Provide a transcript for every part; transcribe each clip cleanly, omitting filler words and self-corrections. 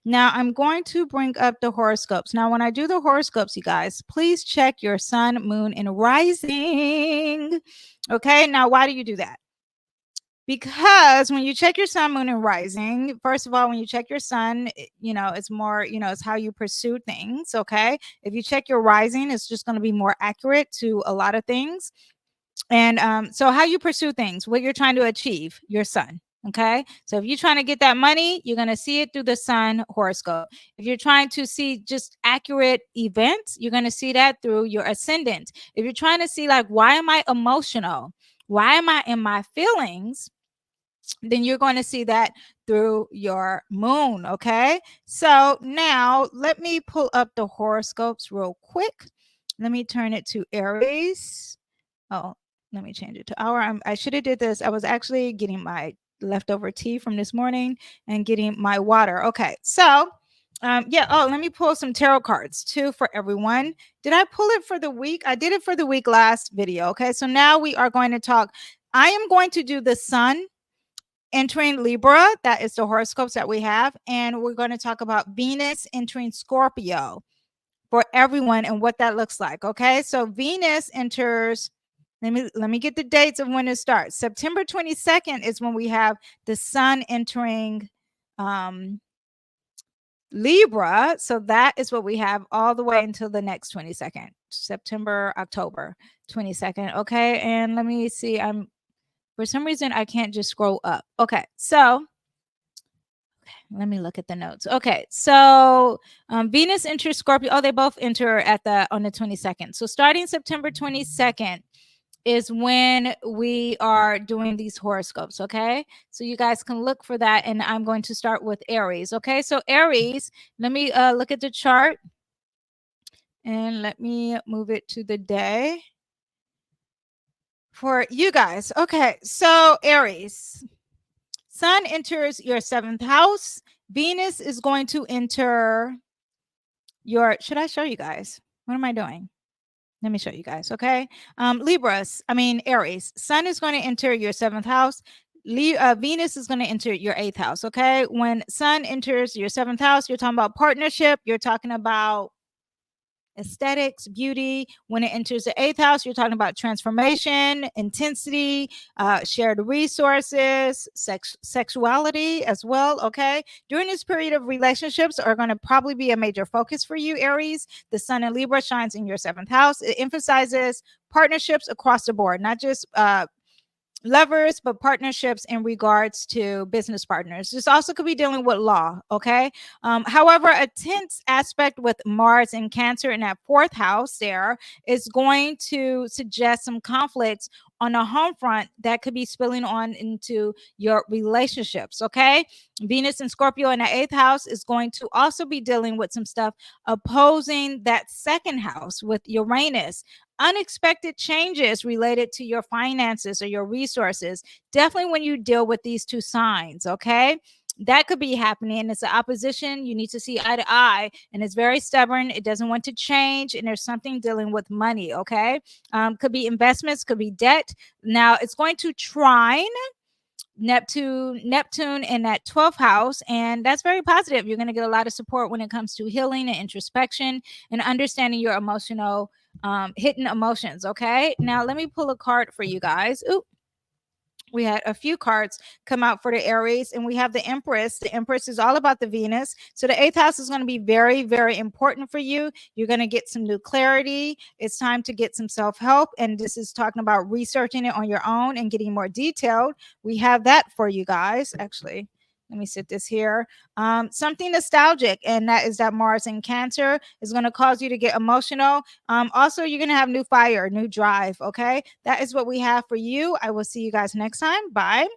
Now I'm going to bring up the horoscopes. Now, when I do the horoscopes, you guys, please check your sun, moon, and rising. Okay. Now, why do you do that? Because when you check your sun, moon, and rising, first of all, when you check your sun, it's more, it's how you pursue things. Okay. If you check your rising, it's just going to be more accurate to a lot of things. And so how you pursue things, what you're trying to achieve, your sun. Okay. So if you're trying to get that money, you're going to see it through the sun horoscope. If you're trying to see just accurate events, you're going to see that through your ascendant. If you're trying to see, like, why am I emotional? Why am I in my feelings? Then you're going to see that through your moon. Okay. So now let me pull up the horoscopes real quick. Let me turn it to Aries. Oh, let me change it to hour. I should have did this. I was actually getting my leftover tea from this morning and getting my water. Okay. So yeah. Oh, let me pull some tarot cards too for everyone. Did I pull it for the week? I did it for the week last video. Okay. So now we are going to talk. I am going to do the sun entering Libra. That is the horoscopes that we have. And we're going to talk about Venus entering Scorpio for everyone and what that looks like. Okay. So Venus enters, let me get the dates of when it starts. September 22nd is when we have the sun entering Libra. So that is what we have all the way until the next 22nd, September, October 22nd. Okay. And let me see. For some reason, I can't just scroll up. Okay. So let me look at the notes. Okay. So Venus enters Scorpio. Oh, they both enter on the 22nd. So starting September 22nd is when we are doing these horoscopes. Okay. So you guys can look for that. And I'm going to start with Aries. Okay. So Aries, let me look at the chart and let me move it to the day for you guys. Okay. So Aries, sun enters your 7th house. Venus is going to enter your, should I show you guys? What am I doing? Let me show you guys. Okay. Aries, sun is going to enter your 7th house. Venus is going to enter your 8th house. Okay. When sun enters your 7th house, you're talking about partnership. You're talking about aesthetics, beauty. When it enters the 8th house, you're talking about transformation, intensity, shared resources, sexuality as well. Okay. During this period of relationships are going to probably be a major focus for you, Aries. The sun in Libra shines in your 7th house. It emphasizes partnerships across the board, not just lovers, but partnerships in regards to business partners. This also could be dealing with law. Okay. However, a tense aspect with Mars and Cancer in that 4th house there is going to suggest some conflicts on a home front that could be spilling on into your relationships. Okay. Venus and Scorpio in the 8th house is going to also be dealing with some stuff opposing that 2nd house with Uranus. Unexpected changes related to your finances or your resources. Definitely when you deal with these two signs, okay? That could be happening. It's an opposition. You need to see eye to eye, and it's very stubborn. It doesn't want to change, and there's something dealing with money, okay? Could be investments, could be debt. Now, it's going to trine Neptune in that 12th house, and that's very positive. You're going to get a lot of support when it comes to healing and introspection and understanding your emotional hidden emotions. Okay, now let me pull a card for you guys. Ooh, we had a few cards come out for the Aries, and we have the Empress. The Empress is all about the Venus. So the 8th house is going to be very, very important for you. You're going to get some new clarity. It's time to get some self-help. And this is talking about researching it on your own and getting more detailed. We have that for you guys. Actually, let me sit this here. Something nostalgic, and that is that Mars in Cancer is going to cause you to get emotional. Also, you're going to have new fire, new drive. Okay, that is what we have for you. I will see you guys next time. Bye.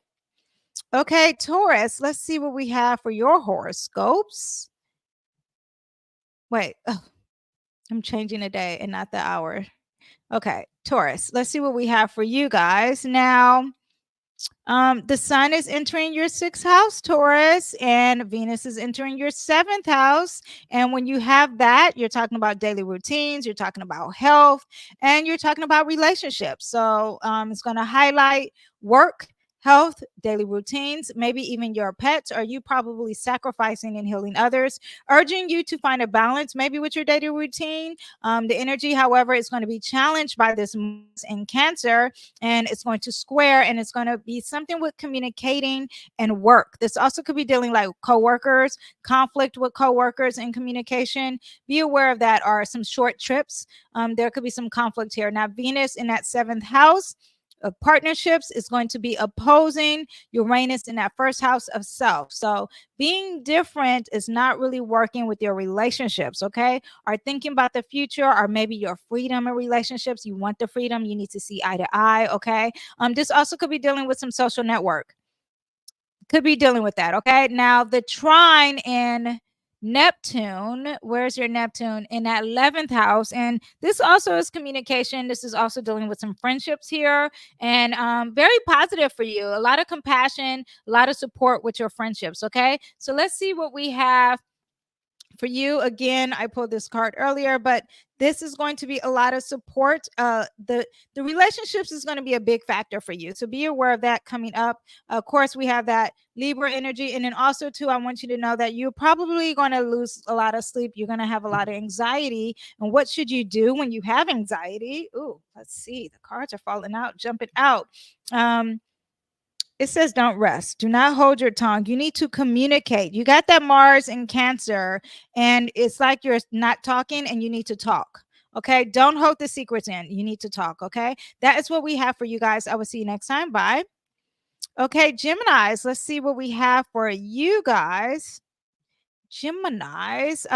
Okay, Taurus, let's see what we have for your horoscopes. Wait, I'm changing the day and not the hour. Okay, Taurus, let's see what we have for you guys now. The sun is entering your 6th house, Taurus, and Venus is entering your 7th house. And when you have that, you're talking about daily routines, you're talking about health, and you're talking about relationships. So it's going to highlight work, health, daily routines, maybe even your pets, or you probably sacrificing and healing others, urging you to find a balance maybe with your daily routine. The energy, however, is going to be challenged by this Mars in Cancer, and it's going to square, and it's going to be something with communicating and work. This also could be dealing like coworkers, conflict with coworkers and communication. Be aware of that, or some short trips. There could be some conflict here. Now, Venus in that seventh house of partnerships is going to be opposing Uranus in that first house of self. So being different is not really working with your relationships, okay? Or thinking about the future, or maybe your freedom in relationships. You want the freedom, you need to see eye to eye, okay? This also could be dealing with some social network. Could be dealing with that, okay? Now, the trine in Neptune, where's your Neptune? In that 11th house. And this also is communication. This is also dealing with some friendships here, and very positive for you. A lot of compassion, a lot of support with your friendships, okay? So let's see what we have for you. Again, I pulled this card earlier, but this is going to be a lot of support. The relationships is going to be a big factor for you, so be aware of that coming up. Of course, we have that Libra energy, and then also too, I want you to know that you're probably going to lose a lot of sleep. You're going to have a lot of anxiety, and what should you do when you have anxiety? Ooh, let's see, the cards are falling out, jumping out. It says don't rest. Do not hold your tongue. You need to communicate. You got that Mars in Cancer, and it's like you're not talking and you need to talk. Okay. Don't hold the secrets in. You need to talk. Okay. That is what we have for you guys. I will see you next time. Bye. Okay. Geminis, let's see what we have for you guys. Gemini's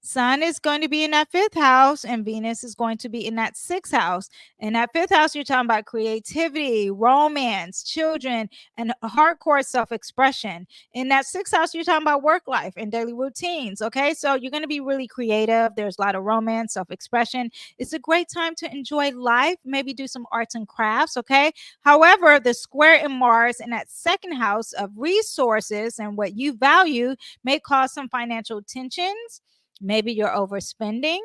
sun is going to be in that fifth house, and Venus is going to be in that sixth house. In that fifth house, you're talking about creativity, romance, children, and hardcore self-expression. In that sixth house, you're talking about work life and daily routines. Okay, so you're going to be really creative. There's a lot of romance, self-expression. It's a great time to enjoy life, maybe do some arts and crafts. Okay, however, the square in Mars in that second house of resources and what you value may cause some financial tensions. Maybe you're overspending.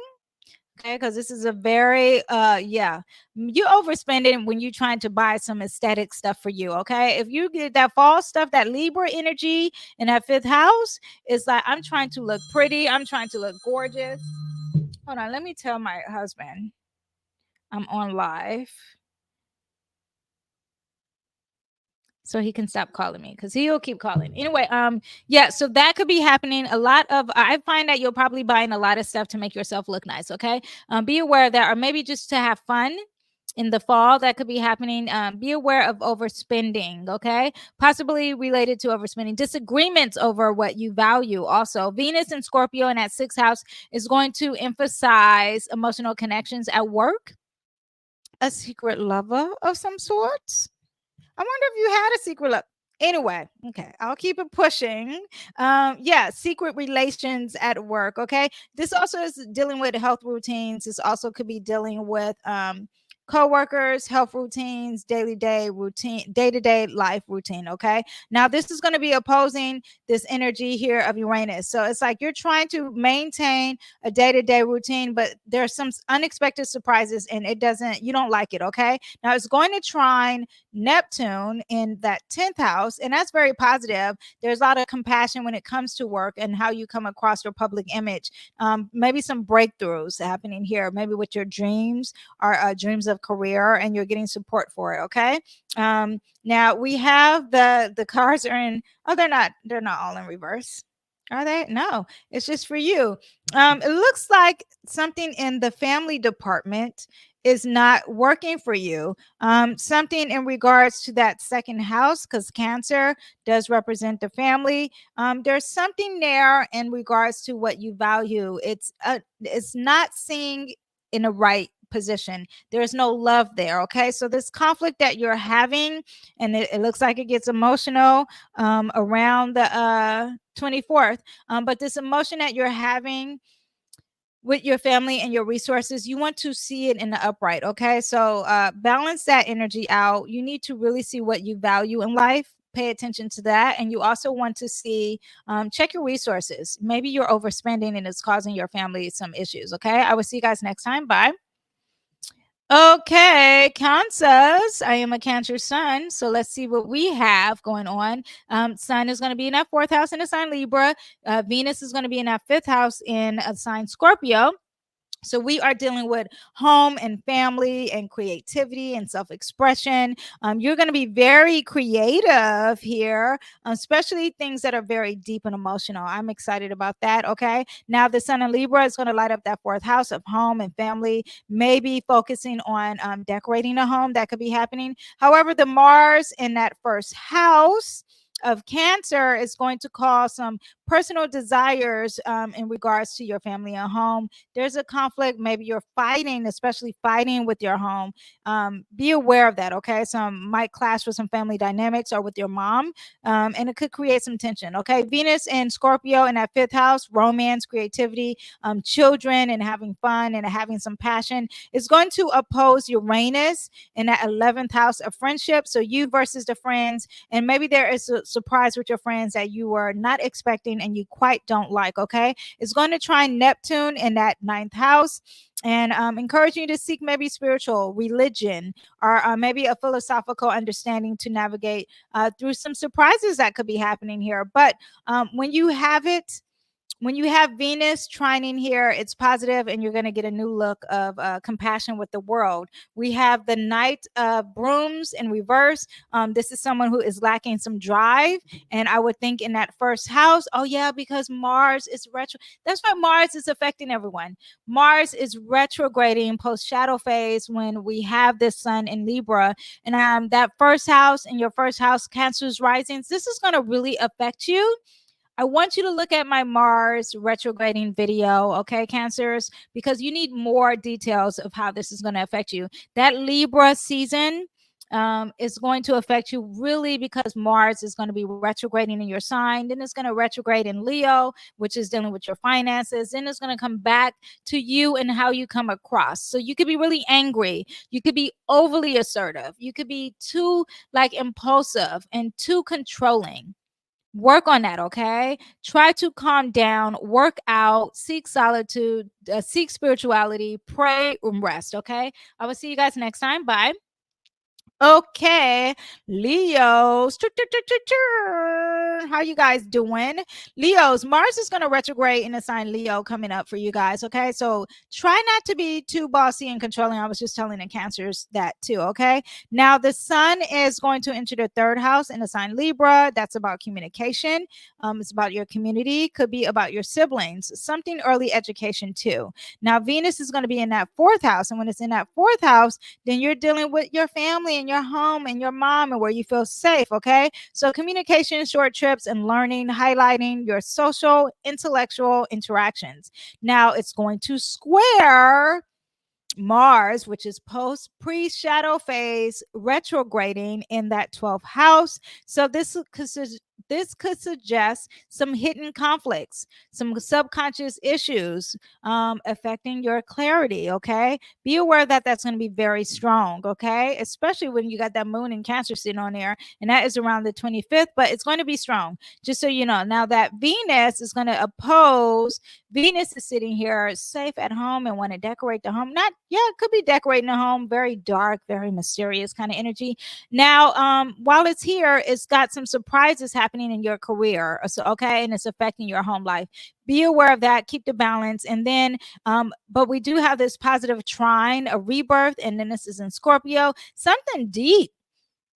Okay, because this is a very you overspending when you're trying to buy some aesthetic stuff for you. Okay, if you get that fall stuff, that Libra energy in that fifth house, it's like I'm trying to look pretty, I'm trying to look gorgeous. Hold on, let me tell my husband I'm on live so he can stop calling me, because he'll keep calling anyway. Yeah, so that could be happening. A lot of, I find that you're probably buying a lot of stuff to make yourself look nice. Okay, be aware of that, or maybe just to have fun in the fall. That could be happening. Be aware of overspending. Okay, possibly related to overspending. Disagreements over what you value. Also, Venus and Scorpio in that sixth house is going to emphasize emotional connections at work. A secret lover of some sorts. I wonder if you had a secret love. Anyway, okay, I'll keep it pushing. Yeah, secret relations at work. Okay, this also is dealing with health routines. This also could be dealing with co-workers, health routines, day-to-day life routine. Okay, now this is going to be opposing this energy here of Uranus. So it's like you're trying to maintain a day-to-day routine, but there's some unexpected surprises, and you don't like it. Okay, now it's going to trine Neptune in that 10th house, and that's very positive. There's a lot of compassion when it comes to work and how you come across your public image. Maybe some breakthroughs happening here, maybe with your dreams or dreams of career, and you're getting support for it. Okay. Now we have the cards are in. Oh, they're not all in reverse. Are they? No, it's just for you. It looks like something in the family department is not working for you. Something in regards to that second house, because Cancer does represent the family. There's something there in regards to what you value. It's not seeing in a right position. There's no love there. Okay, so this conflict that you're having, and it looks like it gets emotional around the 24th. But this emotion that you're having with your family and your resources, you want to see it in the upright. Okay, so balance that energy out. You need to really see what you value in life. Pay attention to that. And you also want to see, check your resources. Maybe you're overspending and it's causing your family some issues. Okay, I will see you guys next time. Bye. Okay, Cancers. I am a Cancer sun, so let's see what we have going on. Sun is going to be in that fourth house in the sign Libra. Venus is going to be in that fifth house in a sign Scorpio. So we are dealing with home and family and creativity and self-expression. You're going to be very creative here, especially things that are very deep and emotional. I'm excited about that. Okay. Now the sun in Libra is going to light up that fourth house of home and family, maybe focusing on decorating a home. That could be happening. However, the Mars in that first house of Cancer is going to cause some personal desires in regards to your family and home. There's a conflict. Maybe you're fighting, especially fighting with your home. Be aware of that. Okay. Some might clash with some family dynamics or with your mom, and it could create some tension. Okay. Venus and Scorpio in that fifth house, romance, creativity, children, and having fun and having some passion is going to oppose Uranus in that 11th house of friendship. So you versus the friends, and maybe there is a surprise with your friends that you were not expecting and you quite don't like. Okay. It's going to try Neptune in that ninth house and encourage you to seek maybe spiritual religion or maybe a philosophical understanding to navigate through some surprises that could be happening here. But when you have it, when you have Venus trining here, it's positive, and you're going to get a new look of compassion with the world. We have the Knight of Brooms in reverse. This is someone who is lacking some drive, and I would think in that first house, oh yeah, because Mars is retro. That's why Mars is affecting everyone. Mars is retrograding post shadow phase when we have this Sun in Libra, and that first house in your first house, Cancer's risings. This is going to really affect you. I want you to look at my Mars retrograding video, okay, Cancers, because you need more details of how this is going to affect you. That Libra season is going to affect you really because Mars is going to be retrograding in your sign. Then it's going to retrograde in Leo, which is dealing with your finances. Then it's going to come back to you and how you come across. So you could be really angry. You could be overly assertive. You could be too like impulsive and too controlling. Work on that, okay? Try to calm down, work out, seek solitude, seek spirituality, pray, and rest, okay? I will see you guys next time. Bye. Okay, Leos. How you guys doing? Leos, Mars is going to retrograde in the sign Leo coming up for you guys. Okay, so try not to be too bossy and controlling. I was just telling the Cancers that too. Okay, now the Sun is going to enter the third house in the sign Libra. That's about communication. It's about your community. Could be about your siblings. Something early education too. Now Venus is going to be in that fourth house, and when it's in that fourth house, then you're dealing with your family and your home and your mom and where you feel safe. Okay. So communication, short trips, and learning, highlighting your social, intellectual interactions. Now it's going to square Mars, which is post pre shadow phase, retrograding in that 12th house. So this could suggest some hidden conflicts, some subconscious issues affecting your clarity. Okay, be aware that that's going to be very strong. Okay, especially when you got that moon in Cancer sitting on there, and that is around the 25th. But it's going to be strong, just so you know. Now that Venus is going to oppose. Venus is sitting here safe at home and want to decorate the home. Not, yeah, it could be decorating the home, very dark, very mysterious kind of energy. Now, while it's here, it's got some surprises happening in your career. So, okay, and it's affecting your home life. Be aware of that, keep the balance. And then, but we do have this positive trine, a rebirth, and then this is in Scorpio, something deep,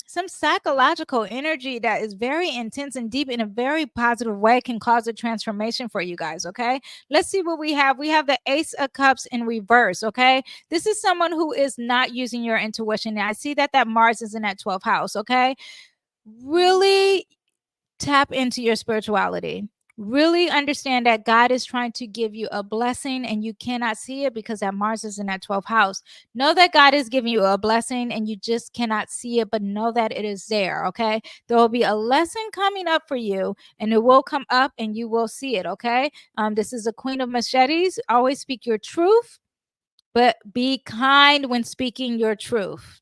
some psychological energy that is very intense and deep in a very positive way can cause a transformation for you guys. Okay, let's see what we have. We have the Ace of Cups in reverse. Okay, this is someone who is not using your intuition. I see that Mars is in that 12th house. Okay, really tap into your spirituality. Really understand that God is trying to give you a blessing and you cannot see it because that Mars is in that 12th house. Know that God is giving you a blessing and you just cannot see it, but know that it is there. Okay. There will be a lesson coming up for you and it will come up and you will see it. Okay. This is a Queen of Machetes. Always speak your truth, but be kind when speaking your truth.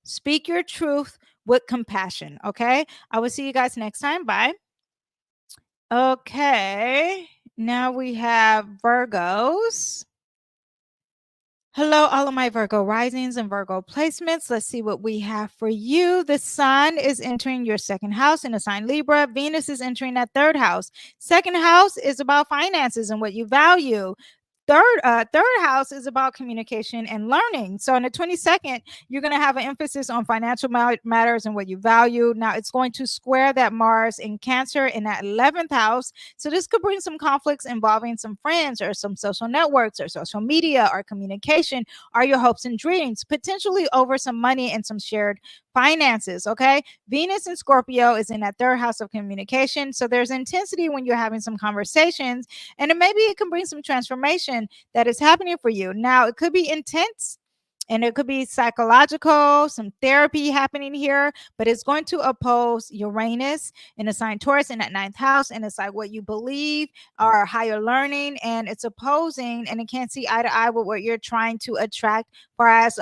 Speak your truth with compassion. Okay. I will see you guys next time. Bye. Okay. Now we have Virgos. Hello, all of my Virgo risings and Virgo placements. Let's see what we have for you. The sun is entering your second house in the sign Libra. Venus is entering that third house. Second house is about finances and what you value. Third house is about communication and learning. So on the 22nd, you're going to have an emphasis on financial matters and what you value. Now it's going to square that Mars in Cancer in that 11th house. So this could bring some conflicts involving some friends or some social networks or social media or communication or your hopes and dreams, potentially over some money and some shared finances. Okay. Venus in Scorpio is in that third house of communication. So there's intensity when you're having some conversations, and maybe it can bring some transformation that is happening for you. Now, it could be intense and it could be psychological, some therapy happening here, but it's going to oppose Uranus in the sign Taurus in that ninth house. And it's like what you believe or higher learning, and it's opposing and it can't see eye to eye with what you're trying to attract for as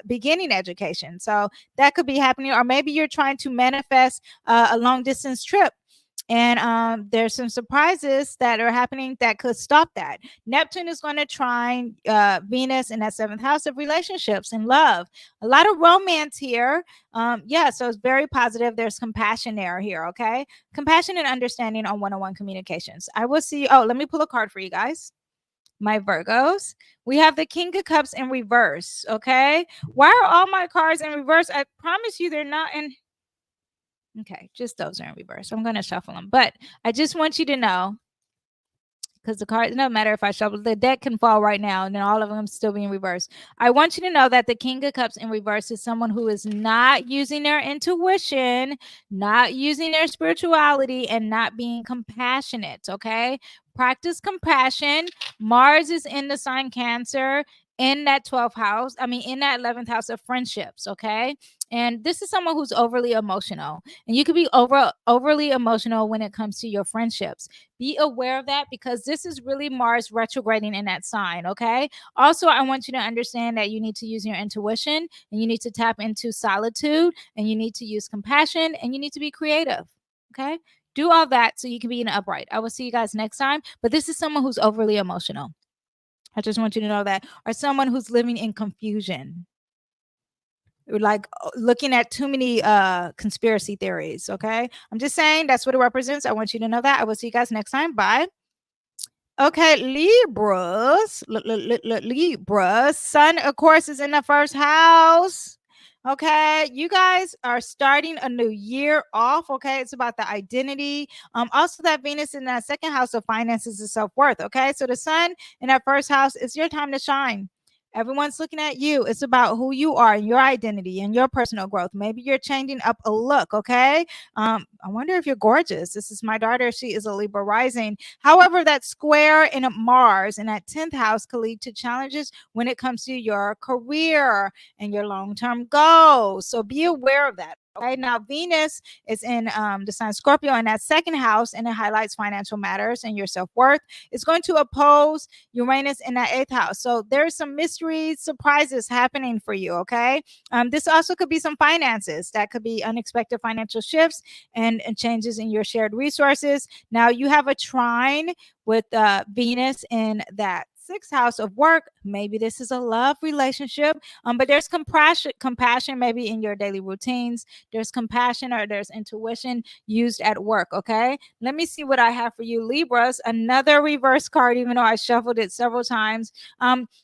beginning education. So that could be happening, or maybe you're trying to manifest a long distance trip, and there's some surprises that are happening that could stop that. Neptune is going to trine Venus in that seventh house of relationships and love. A lot of romance here. Yeah, so it's very positive. There's compassion there here, okay? Compassion and understanding on one-on-one communications. I will see. Oh, let me pull a card for you guys. My Virgos. We have the King of Cups in reverse, okay? Why are all my cards in reverse? I promise you they're not in. Okay, just those are in reverse. I'm going to shuffle them. But I just want you to know, because the card, it doesn't matter if I shuffle, the deck can fall right now and then all of them still be in reverse. I want you to know that the King of Cups in reverse is someone who is not using their intuition, not using their spirituality, and not being compassionate, okay? Practice compassion. Mars is in the sign Cancer in that 12th house. I mean, in that 11th house of friendships, okay? And this is someone who's overly emotional. And you could be overly emotional when it comes to your friendships. Be aware of that because this is really Mars retrograding in that sign, okay? Also, I want you to understand that you need to use your intuition and you need to tap into solitude and you need to use compassion and you need to be creative, okay? Do all that so you can be in the upright. I will see you guys next time. But this is someone who's overly emotional. I just want you to know that. Or someone who's living in confusion, like looking at too many conspiracy theories. Okay, I'm just saying that's what it represents. I want you to know that. I will see you guys next time. Bye. Okay, Libras, Libras, Sun, of course, is in the first house. Okay, you guys are starting a new year off. Okay, it's about the identity. Also that Venus in that second house of finances and self-worth. Okay, so the Sun in that first house, it's your time to shine. Everyone's looking at you. It's about who you are and your identity and your personal growth. Maybe you're changing up a look. Okay, I wonder if you're gorgeous. This is my daughter. She is a Libra rising. However, that square in a Mars in that 10th house could lead to challenges when it comes to your career and your long-term goals. So be aware of that. Okay. Now, Venus is in the sign Scorpio in that second house, and it highlights financial matters and your self-worth. It's going to oppose Uranus in that 8th house. So there's some mystery surprises happening for you. Okay. This also could be some finances. That could be unexpected financial shifts and changes in your shared resources. Now you have a trine with Venus in that 6th house of work. Maybe this is a love relationship, but there's compassion maybe in your daily routines. There's compassion or there's intuition used at work. Okay, let me see what I have for you, Libras. Another reverse card, even though I shuffled it several times.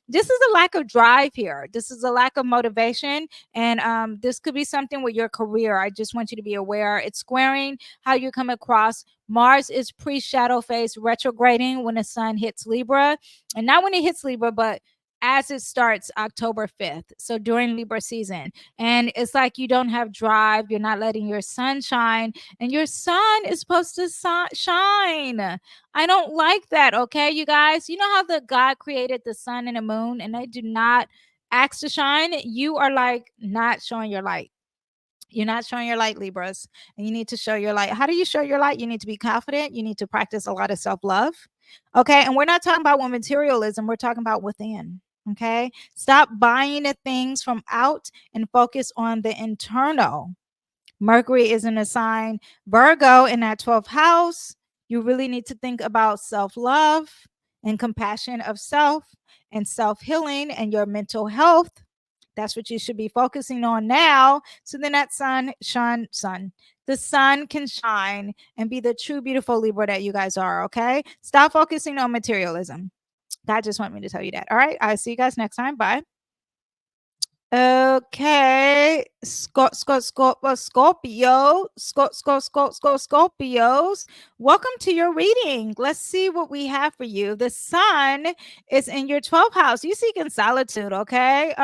This is a lack of drive here. This is a lack of motivation, and this could be something with your career. I just want you to be aware. It's squaring how you come across. Mars is pre-shadow phase retrograding when the sun hits Libra, and not when it hits Libra, but as it starts October 5th. So during Libra season. And it's like you don't have drive. You're not letting your sun shine. And your sun is supposed to shine. I don't like that. Okay, you guys. You know how the God created the sun and the moon and they do not ask to shine? You are like not showing your light. You're not showing your light, Libras, and you need to show your light. How do you show your light? You need to be confident. You need to practice a lot of self-love. Okay. And we're not talking about materialism. We're talking about within. Okay. Stop buying the things from out and focus on the internal. Mercury is in a sign Virgo in that 12th house. You really need to think about self-love and compassion of self and self-healing and your mental health. That's what you should be focusing on now. So then that the sun can shine and be the true, beautiful Libra that you guys are. Okay. Stop focusing on materialism. God just want me to tell you that. All right. I'll see you guys next time. Bye. Okay, Scorpios. Welcome to your reading. Let's see what we have for you. The sun is in your 12th house. You seek in solitude, okay?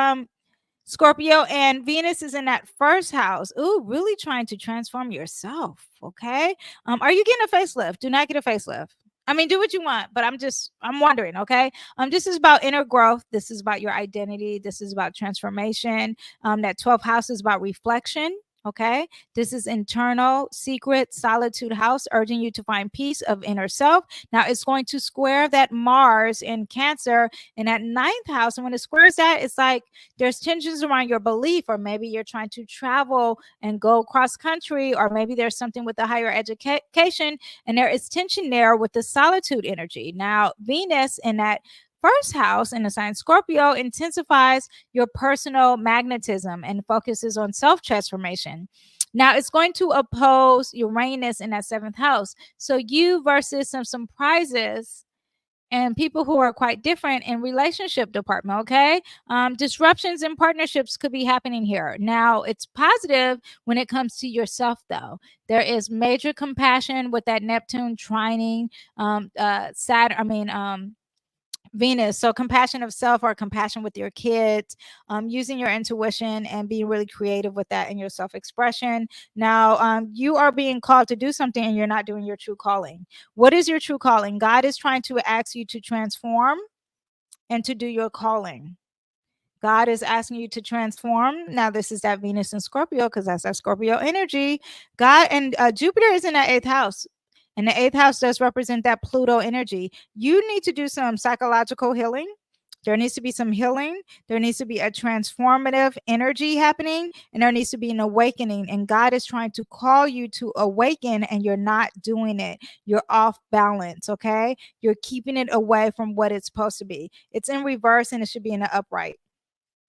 Scorpio, and Venus is in that first house. Ooh, really trying to transform yourself, okay? Are you getting a facelift? Do not get a facelift. I mean, do what you want, but I'm wondering, okay? This is about inner growth. This is about your identity. This is about transformation. That 12th house is about reflection. Okay, this is internal, secret, solitude house, urging you to find peace of inner self. Now it's going to square that Mars in Cancer in that 9th house. And when it squares that, it's like there's tensions around your belief, or maybe you're trying to travel and go cross country, or maybe there's something with the higher education, and there is tension there with the solitude energy. Now, Venus in that first house in the sign Scorpio intensifies your personal magnetism and focuses on self-transformation. Now it's going to oppose Uranus in that 7th house. So you versus some prizes and people who are quite different in relationship department. Okay. Disruptions in partnerships could be happening here. Now it's positive when it comes to yourself, though. There is major compassion with that Neptune trining Venus. So compassion of self, or compassion with your kids, using your intuition and being really creative with that in your self-expression. Now, you are being called to do something and you're not doing your true calling. What is your true calling? God is trying to ask you to transform and to do your calling. God is asking you to transform. Now, this is that Venus in Scorpio, because that's that Scorpio energy. God and Jupiter is in that 8th house. And the 8th house does represent that Pluto energy. You need to do some psychological healing. There needs to be some healing. There needs to be a transformative energy happening, and there needs to be an awakening. And God is trying to call you to awaken, and you're not doing it. You're off balance, okay? You're keeping it away from what it's supposed to be. It's in reverse, and it should be in the upright.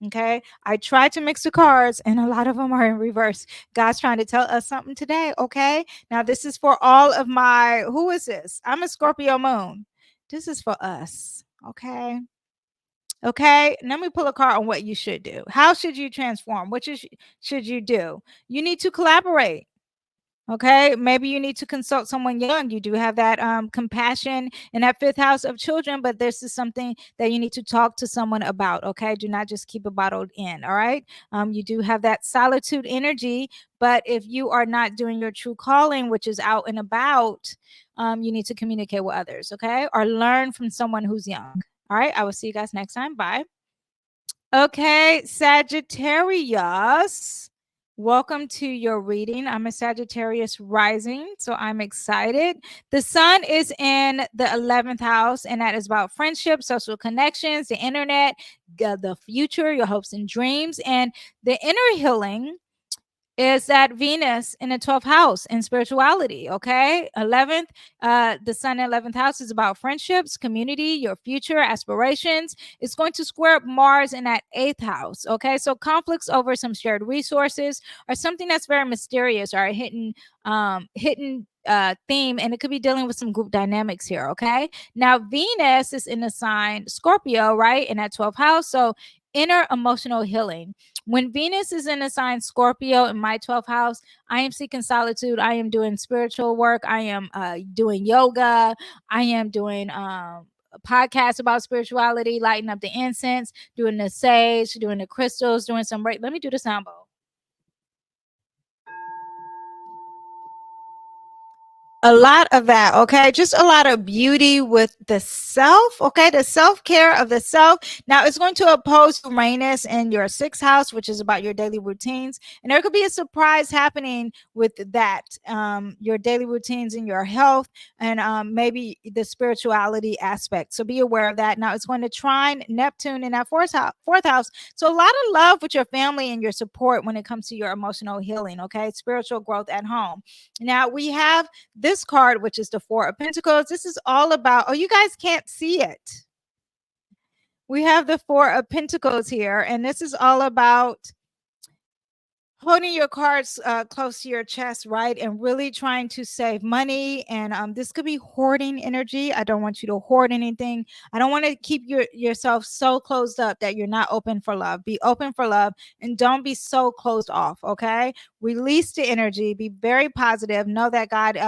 Okay, I tried to mix the cards and a lot of them are in reverse. God's trying to tell us something today. Okay, now this is for all of my, who is this? I'm a Scorpio moon. This is for us. Okay, let me pull a card on what you should do. How should you transform? What should you do? You need to collaborate. Okay, maybe you need to consult someone young. You do have that compassion in that 5th house of children, but this is something that you need to talk to someone about. Okay, do not just keep it bottled in. All right, you do have that solitude energy, but if you are not doing your true calling, which is out and about, you need to communicate with others. Okay, or learn from someone who's young. All right, I will see you guys next time. Bye. Okay, Sagittarius. Welcome to your reading. I'm a Sagittarius rising, so I'm excited. The sun is in the 11th house, and that is about friendship, social connections, the internet, the future, your hopes and dreams, and the inner healing is that Venus in the 12th house in spirituality. Okay, 11th, the sun in 11th house is about friendships, community, your future, aspirations. It's going to square up Mars in that 8th house. Okay, so conflicts over some shared resources or something that's very mysterious or a hidden theme, and it could be dealing with some group dynamics here. Okay, now Venus is in the sign Scorpio, right, in that 12th house. So inner emotional healing. When Venus is in a sign Scorpio in my 12th house, I am seeking solitude. I am doing spiritual work. I am doing yoga. I am doing a podcast about spirituality, lighting up the incense, doing the sage, doing the crystals, doing some. Let me do the sound bowl. A lot of that, okay? Just a lot of beauty with the self, okay? The self-care of the self. Now, it's going to oppose Uranus in your 6th house, which is about your daily routines. And there could be a surprise happening with that, your daily routines and your health and maybe the spirituality aspect. So be aware of that. Now, it's going to trine Neptune in that 4th house. So a lot of love with your family and your support when it comes to your emotional healing, okay? Spiritual growth at home. Now, we have this this card, which is the Four of Pentacles, this is all about, oh, you guys can't see it. We have the Four of Pentacles here, and this is all about holding your cards close to your chest, right? And really trying to save money. And this could be hoarding energy. I don't want you to hoard anything. I don't want to keep yourself so closed up that you're not open for love. Be open for love and don't be so closed off, okay? Release the energy. Be very positive. Know that God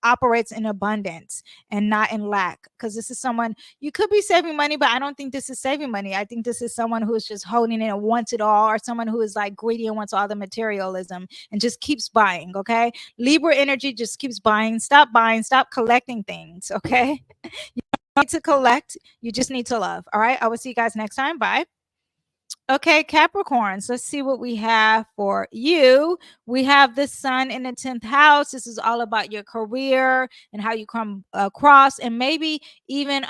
operates in abundance and not in lack, because this is someone, you could be saving money, but I don't think this is saving money. I think this is someone who is just holding it and wants it all, or someone who is like greedy and wants all the materialism and just keeps buying. Okay, Libra energy just keeps buying. Stop buying, stop collecting things. Okay, you don't need to collect, you just need to love. All right, I will see you guys next time. Bye. Okay, Capricorns, let's see what we have for you. We have the sun in the 10th house. This is all about your career and how you come across, and maybe even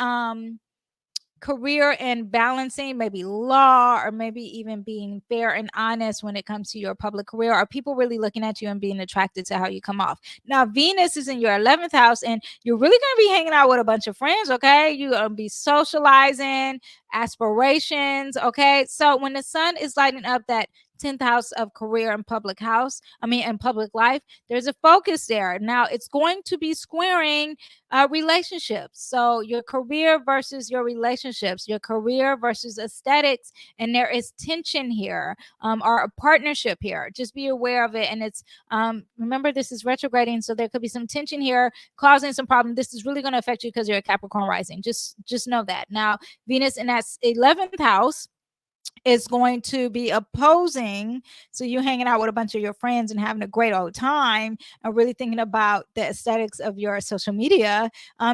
career and balancing, maybe law, or maybe even being fair and honest when it comes to your public career. Are people really looking at you and being attracted to how you come off? Now, Venus is in your 11th house, and you're really going to be hanging out with a bunch of friends. Okay, you're going to be socializing, aspirations. Okay, so when the sun is lighting up that 10th house of career and public and public life, there's a focus there. Now it's going to be squaring relationships. So your career versus your relationships, your career versus aesthetics, and there is tension here, or a partnership here. Just be aware of it. And it's remember, this is retrograding, so there could be some tension here causing some problem. This is really going to affect you because you're a Capricorn rising. Just know that. Now, Venus in that 11th house is going to be opposing. So you hanging out with a bunch of your friends and having a great old time and really thinking about the aesthetics of your social media.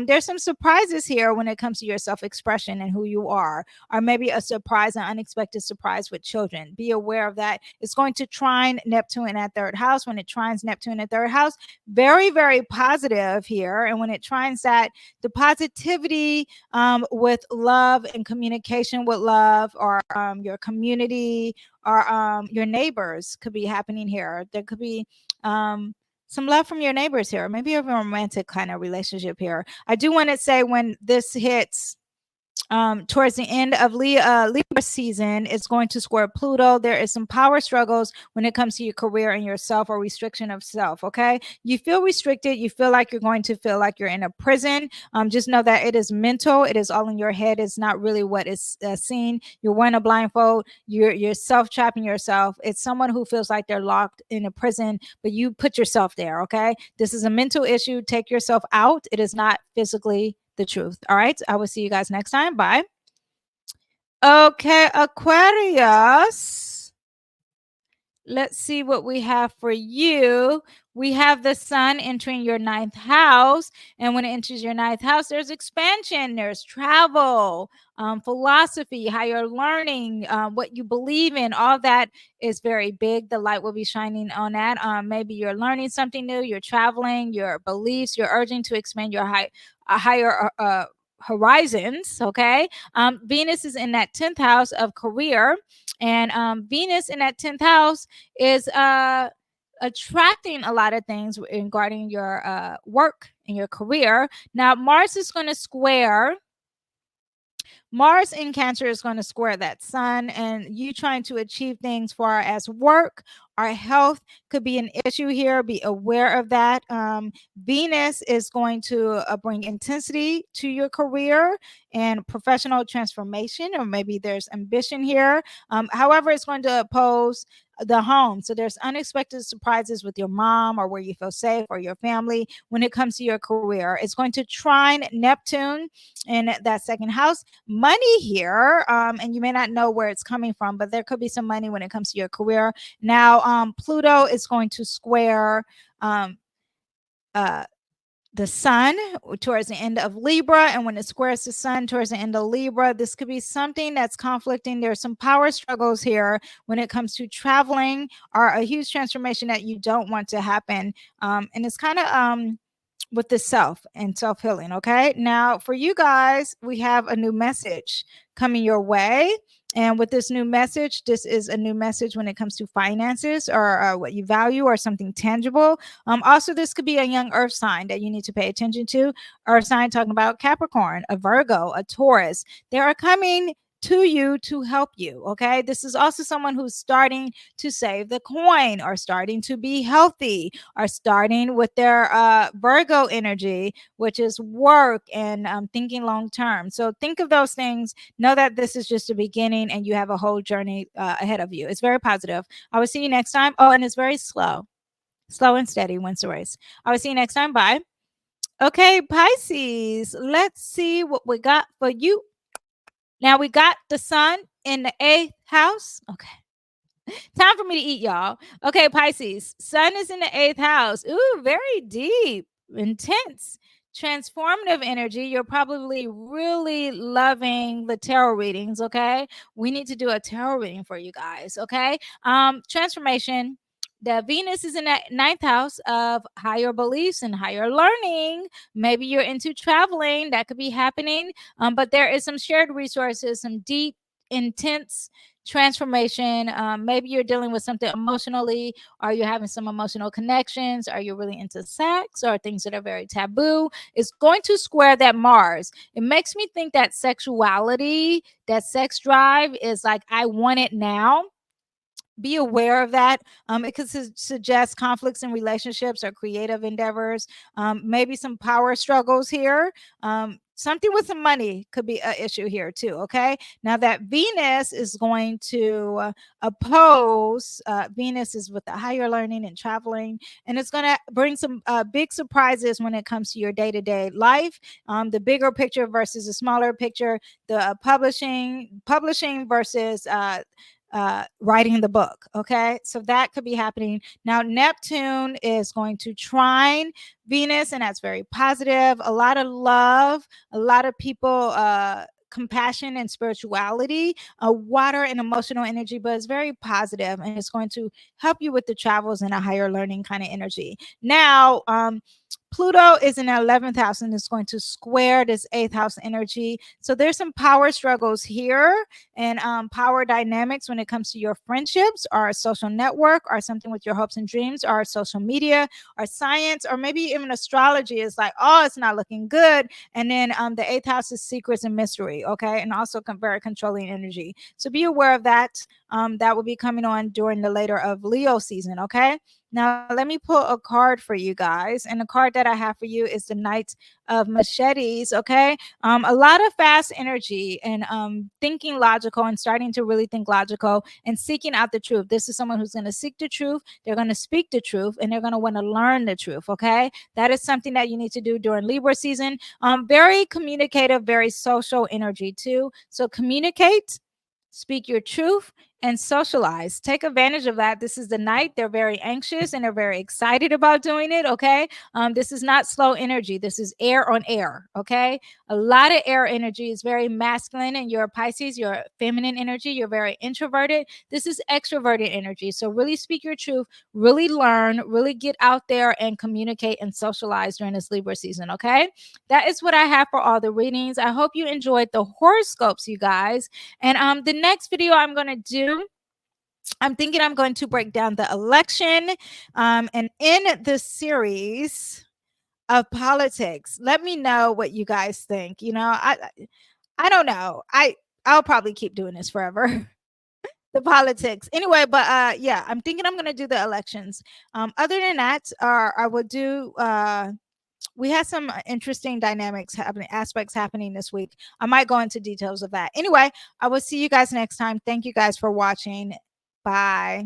There's some surprises here when it comes to your self-expression and who you are, or maybe a surprise, an unexpected surprise with children. Be aware of that. It's going to trine Neptune in that 3rd house. When it trines Neptune in the 3rd house, very, very positive here. And when it trines that, the positivity with love and communication with love, or your community, or your neighbors could be happening here. There could be some love from your neighbors here, maybe a romantic kind of relationship here. I do want to say, when this hits towards the end of Libra season, it's going to square Pluto. There is some power struggles when it comes to your career and yourself, or restriction of self. Okay, you feel restricted. You feel like you're going to feel like you're in a prison. Just know that it is mental. It is all in your head. It's not really what is seen. You're wearing a blindfold. You're self-trapping yourself. It's someone who feels like they're locked in a prison, but you put yourself there. Okay, this is a mental issue. Take yourself out. It is not physically the truth. All right, I will see you guys next time. Bye. Okay, Aquarius, let's see what we have for you. We have the sun entering your 9th house, and when it enters your 9th house, there's expansion, there's travel, philosophy, higher learning, what you believe in. All that is very big. The light will be shining on that. Maybe you're learning something new, you're traveling, your beliefs, you're urging to expand your higher horizons. Okay, Venus is in that 10th house of career, and Venus in that 10th house is attracting a lot of things regarding your work and your career. Now, Mars in Cancer is going to square that sun, and you trying to achieve things far as work or health could be an issue here. Be aware of that. Venus is going to bring intensity to your career and professional transformation, or maybe there's ambition here. However, it's going to oppose the home. So there's unexpected surprises with your mom, or where you feel safe, or your family when it comes to your career. It's going to trine Neptune in that 2nd house. Money here, and you may not know where it's coming from, but there could be some money when it comes to your career. Now, Pluto is going to square the sun towards the end of Libra, and when it squares the sun towards the end of Libra, this could be something that's conflicting. There's some power struggles here when it comes to traveling, or a huge transformation that you don't want to happen. And it's kind of with the self and self-healing. Okay, now for you guys, we have a new message coming your way. And with this new message, this is a new message when it comes to finances or what you value or something tangible. Also, this could be a young earth sign that you need to pay attention to. Earth sign talking about Capricorn, a Virgo, a Taurus. They are coming to you to help you. Okay. This is also someone who's starting to save the coin or starting to be healthy or starting with their Virgo energy, which is work and thinking long term. So think of those things. Know that this is just a beginning and you have a whole journey ahead of you. It's very positive. I will see you next time. Oh, and it's very slow. Slow and steady wins the race. I will see you next time. Bye. Okay, Pisces, let's see what we got for you. Now we got the sun in the 8th house. Okay. Time for me to eat, y'all. Okay, Pisces. Sun is in the 8th house. Ooh, very deep, intense, transformative energy. You're probably really loving the tarot readings, okay? We need to do a tarot reading for you guys, okay? Transformation. The Venus is in the 9th house of higher beliefs and higher learning. Maybe you're into traveling. That could be happening. But there is some shared resources, some deep, intense transformation. Maybe you're dealing with something emotionally. Are you having some emotional connections? Are you really into sex or things that are very taboo? It's going to square that Mars. It makes me think that sexuality, that sex drive is like, I want it now. Be aware of that. It could suggest conflicts in relationships or creative endeavors. Maybe some power struggles here. Something with some money could be an issue here too. Okay. Now that Venus is going to oppose, Venus is with the higher learning and traveling, and it's going to bring some big surprises when it comes to your day to day life. The bigger picture versus the smaller picture, the publishing versus writing the book. Okay. So that could be happening. Now, Neptune is going to trine Venus, and that's very positive. A lot of love, a lot of people, compassion and spirituality, water and emotional energy, but it's very positive and it's going to help you with the travels and a higher learning kind of energy. Now, Pluto is in the 11th house and it's going to square this 8th house energy. So there's some power struggles here and power dynamics when it comes to your friendships or a social network or something with your hopes and dreams or social media or science or maybe even astrology is like, oh, it's not looking good. And then the 8th house is secrets and mystery. Okay. And also very controlling energy. So be aware of that. That will be coming on during the later of Leo season. Okay. Now, let me pull a card for you guys. And the card that I have for you is the Knight of Machetes. Okay. A lot of fast energy and thinking logical and starting to really think logical and seeking out the truth. This is someone who's going to seek the truth. They're going to speak the truth and they're going to want to learn the truth. Okay. That is something that you need to do during Libra season. Very communicative, very social energy too. So communicate, speak your truth, and socialize. Take advantage of that. This is the night. They're very anxious and they're very excited about doing it. Okay. This is not slow energy. This is air on air. Okay. A lot of air energy is very masculine, and you're a Pisces, you're feminine energy. You're very introverted. This is extroverted energy. So really speak your truth, really learn, really get out there and communicate and socialize during this Libra season. Okay. That is what I have for all the readings. I hope you enjoyed the horoscopes, you guys. And the next video I'm going to do, I'm thinking I'm going to break down the election. And in the series of politics, let me know what you guys think. You know, I don't know. I'll probably keep doing this forever. The politics. Anyway, but yeah, I'm thinking I'm going to do the elections. Other than that, I will do we had some interesting dynamics happening, aspects happening this week. I might go into details of that. Anyway, I will see you guys next time. Thank you guys for watching. Bye.